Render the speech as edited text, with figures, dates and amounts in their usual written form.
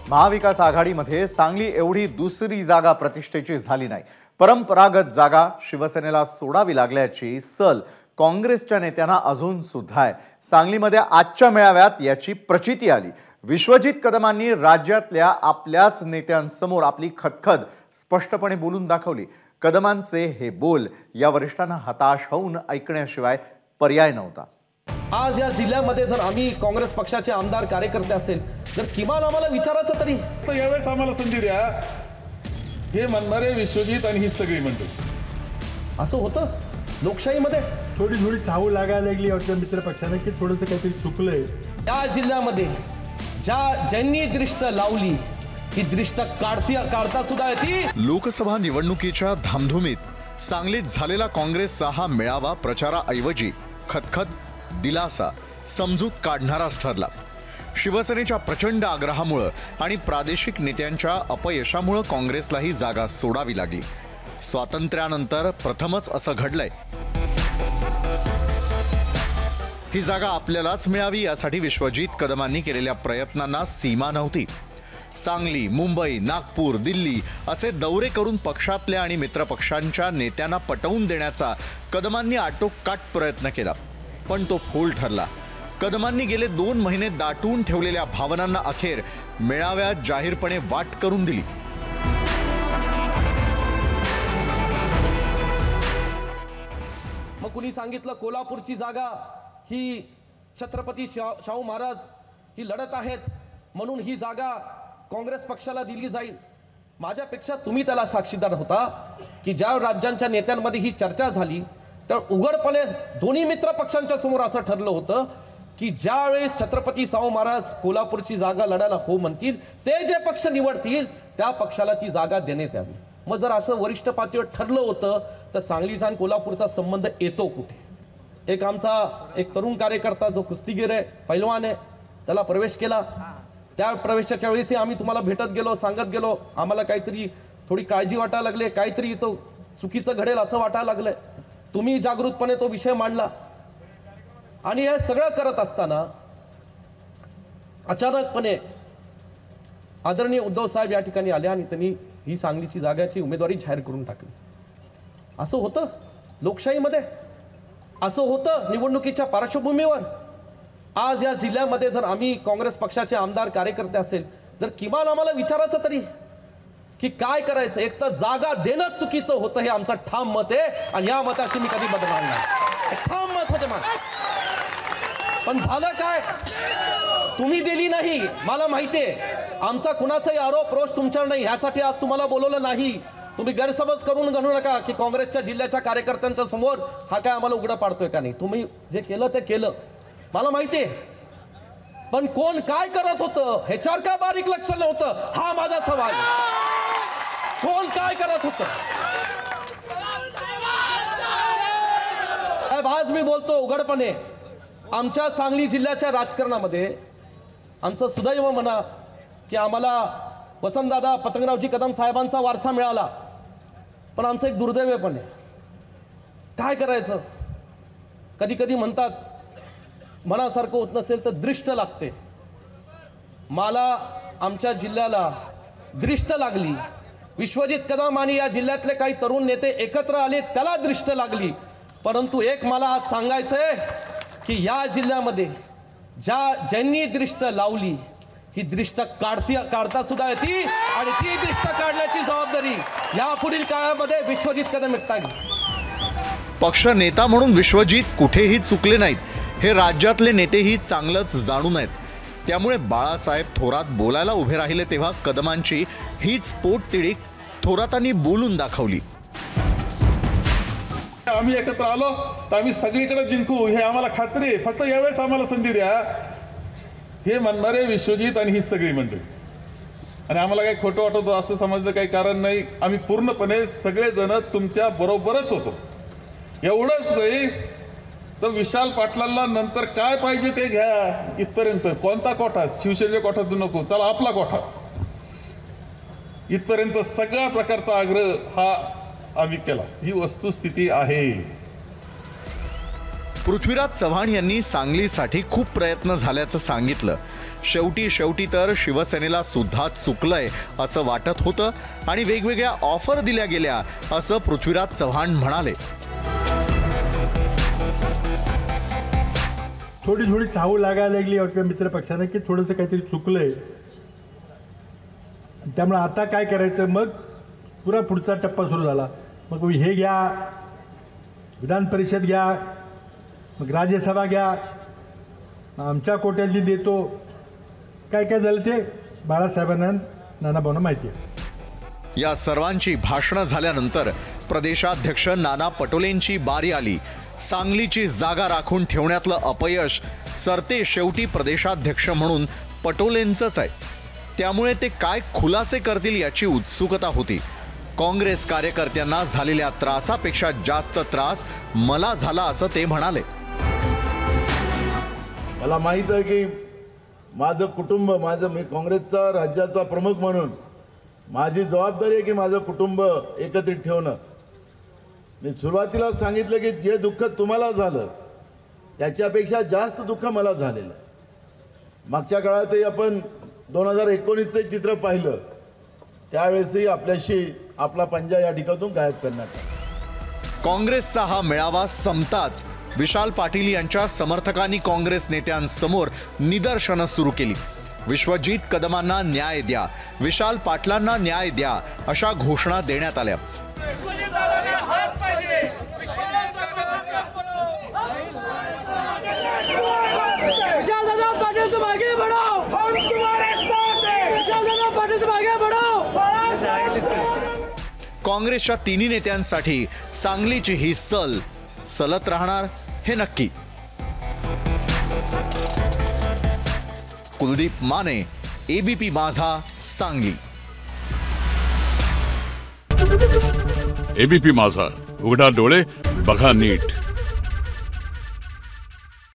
महाविकास आघाडीमध्ये सांगली एवढी दुसरी जागा प्रतिष्ठेची झाली नाही। परंपरागत जागा शिवसेनेला सोडावी लागल्याची सल काँग्रेसच्या नेत्यांना अजून सुद्धा आहे। सांगलीमध्ये आजच्या मेळाव्यात याची प्रचिती आली। विश्वजित कदमांनी राज्यातल्या आपल्याच नेत्यांसमोर आपली खदखद स्पष्टपणे बोलून दाखवली। कदमांचे हे बोल या वरिष्ठांना हताश होऊन ऐकण्याशिवाय पर्याय नव्हता। आज या जिल्ह्यामध्ये जर आम्ही काँग्रेस पक्षाचे आमदार कार्यकर्ते असेल तर किमान आम्हाला विचारायचं तरी यावेळेस आम्हाला संधी द्या हे म्हणणारे विश्वजित आणि ही सगळी मंडळी। असं होतं लोकशाहीमध्ये थोडी चाहू लागायला लागली वाटतं मित्र पक्षाने की थोडंसं काहीतरी चुकलंय। या जिल्ह्यामध्ये ज्यांनी दृष्ट लावली ही दृष्ट काढता सुद्धा येते। लोकसभा निवडणुकीच्या धामधुमीत सांगलीत झालेला काँग्रेसचा हा मेळावा प्रचाराऐवजी खदखद, दिलासा, समजूत काढणाराच ठरला। शिवसेनेच्या प्रचंड आग्रहामुळे आणि प्रादेशिक नेत्यांच्या अपयशामुळे काँग्रेसला ही जागा सोडावी लागली। स्वातंत्र्यानंतर प्रथमच असं घडलंय। ही जागा आपल्यालाच मिळावी यासाठी विश्वजित कदमांनी केलेल्या प्रयत्नांना सीमा नव्हती। सांगली, मुंबई, नागपूर, दिल्ली असे दौरे करून पक्षातल्या आणि मित्रपक्षांच्या नेत्यांना पटवून देण्याचा कदमांनी आटोकाट प्रयत्न केला, पण तो फोल ठरला। कदमांनी गेले 2 महिने दाटून ठेवलेल्या भावनांना अखेर मेळाव्यात जाहीरपणे वाट करून दिली। मग कुणी सांगितलं कोल्हापूरची जागा ही छत्रपती शाहू महाराज ही लढत आहेत म्हणून ही जागा काँग्रेस पक्षाला दिली जाईल। माझ्यापेक्षा तुम्ही त्याला साक्षीदार होता की ज्या राज्यांच्या नेत्यांमध्ये ही चर्चा झाली तर उघडपणे दोन्ही मित्र पक्षांच्या समोर असं ठरलं होतं की ज्यावेळेस छत्रपती शाहू महाराज कोल्हापूरची जागा लढायला हो म्हणतील ते जे पक्ष निवडतील त्या पक्षाला ती जागा देण्यात यावी। मग जर असं वरिष्ठ पातळीवर ठरलं होतं तर सांगलीचा आणि कोल्हापूरचा संबंध येतो कुठे? एक तरुण कार्यकर्ता जो कुस्तीगीर आहे, पैलवान आहे, त्याला प्रवेश केला। त्या प्रवेशाच्या वेळेसही आम्ही तुम्हाला भेटत गेलो, सांगत गेलो, आम्हाला काहीतरी थोडी काळजी वाटायला लागले, काहीतरी तो चुकीचं घडेल असं वाटायला लागलंय। तुम्ही जागृतपणे तो विषय मांडला आणि हे सगळं करत असताना अचानकपणे आदरणीय उद्धव साहेब या ठिकाणी आले आणि त्यांनी ही सांगलीची जागाची उमेदवारी जाहीर करून टाकली। असं होतं लोकशाहीमध्ये, असं होतं निवडणुकीच्या पार्श्वभूमीवर। आज या जिल्ह्यामध्ये जर आम्ही काँग्रेस पक्षाचे आमदार कार्यकर्ते असेल तर किमान आम्हाला विचारायचं तरी की काय करायचं। एक तर जागा देणं चुकीचं होतं हे आमचं ठाम मत आहे आणि या मताशी मी कधी बदलणार नाही। ठाम मत होते माझं, पण झालं काय? तुम्ही दिली नाही, मला माहितीये। आमचा कुणाचाही आरोप रोष तुमच्यावर नाही, ह्यासाठी आज तुम्हाला बोलवलं नाही। तुम्ही गैरसमज करून घालू नका की काँग्रेसच्या जिल्ह्याच्या कार्यकर्त्यांच्या समोर हा काय आम्हाला उघडं पाडतोय का नाही। तुम्ही जे केलं ते केलं, मला माहितीये, पण कोण काय करत होतं ह्याच्यावर का बारीक लक्ष नव्हतं हा माझा सवाल। कोण काय करत होतं? आज मी बोलतो उघडपणे, आमच्या सांगली जिल्ह्याच्या राजकारणामध्ये आमचं सुदैव म्हणा की आम्हाला वसंतदादा पतंगरावजी कदम साहेबांचा वारसा मिळाला, पण आमचं एक दुर्दैव पण आहे। काय करायचं? कधी कधी म्हणतात मनासारखं होत नसेल तर दृष्ट लागते। मला आमच्या जिल्ह्याला दृष्ट लागली। विश्वजित कदम आणि या जिल्ह्यातले काही तरुण नेते एकत्र आले त्याला दृष्ट लागली। परंतु एक मला आज सांगायचंय की या जिल्ह्यामध्ये ज्यांनी दृष्ट लावली ही दृष्ट काढता सुद्धा येते आणि ती दृष्ट काढण्याची जबाबदारी यापुढील काळामध्ये विश्वजित कदम घेईल। पक्ष नेता म्हणून विश्वजित कुठेही चुकले नाहीत हे राज्यातले नेतेही चांगलंच जाणून आहेत। त्यामुळे बाळासाहेब थोरात बोलायला उभे राहिले तेव्हा कदमांची हीच पोटतिडीक थोरातांनी बोलून दाखवली। आम्ही एकत्र आलो तर आम्ही सगळीकडे जिंकू हे आम्हाला खात्री आहे। फक्त यावेळेस आम्हाला संधी द्या हे म्हणणारे विश्वजित आणि ही सगळी मंडळी। आणि आम्हाला काही खोटं वाटत असं समजलं काही कारण नाही। आम्ही पूर्णपणे सगळेजण तुमच्या बरोबरच होतो। एवढंच नाही तर विशाल पाटलांना नंतर काय पाहिजे ते घ्या इथपर्यंत। कोणता कोठा? शिवसेनेच्या कोठात नको, चला आपला कोठा इथपर्यंत सगळ्या प्रकारचा आग्रह हा आम्ही केला। ही वस्तुस्थिती आहे। पृथ्वीराज चव्हाण यांनी सांगलीसाठी खूप प्रयत्न झाल्याचं सांगितलं। शेवटी तर शिवसेनेला सुद्धा चुकलंय असं वाटत होतं आणि वेगवेगळ्या ऑफर दिल्या गेल्या असं पृथ्वीराज चव्हाण म्हणाले. थोडी चाहू लागायला लागली आपल्या मित्र पक्षाने की थोडंसं काहीतरी चुकलंय. त्यामुळे आता काय करायचं, मग पुरा पुढचा टप्पा सुरू झाला. मग हे घ्या, विधान परिषद घ्या, मग राज्यसभा घ्या, आमच्या कोट्यातली देतो. काय काय झालं ते बाळासाहेबांना नानाभाऊंना माहिती आहे. या सर्वांची भाषणं झाल्यानंतर प्रदेशाध्यक्ष नाना पटोलेंची बारी आली. सांगलीची जागा राखून ठेवण्यातलं अपयश सरते शेवटी प्रदेशाध्यक्ष म्हणून पटोलेंचंच आहे. त्यामुळे ते काय खुलासे करतील याची उत्सुकता होती. काँग्रेस कार्यकर्त्यांना झालेल्या त्रासापेक्षा जास्त त्रास मला झाला असं ते म्हणाले. मला माहीत आहे की माझं कुटुंब, मी काँग्रेसचा राज्याचा प्रमुख म्हणून माझी जबाबदारी आहे की माझं कुटुंब एकत्रित ठेवणं. मी सुरुवातीला सांगितलं की जे दुःख तुम्हाला झालं त्याच्यापेक्षा जास्त दुःख मला झालेलं आहे. मागच्या काळातही आपण 2019चे चित्र पाहिलं, त्यावेळेसही आपल्याशी आपला पंजा या ठिकाणातून गायब करण्यात आला. काँग्रेसचा हा मेळावा संपताच विशाल पाटील यांच्या समर्थकांनी काँग्रेस नेत्यांसमोर निदर्शनं सुरू केली. विश्वजित कदमांना न्याय द्या, विशाल पाटलांना न्याय द्या अशा घोषणा देण्यात आल्या. काँग्रेसच्या तिन्ही नेत्यांसाठी सांगलीची ही सल सलत राहणार हे नक्की. कुलदीप माने, ABP माझा, सांगली. ABP माझा, उघडा डोळे बघा नीट.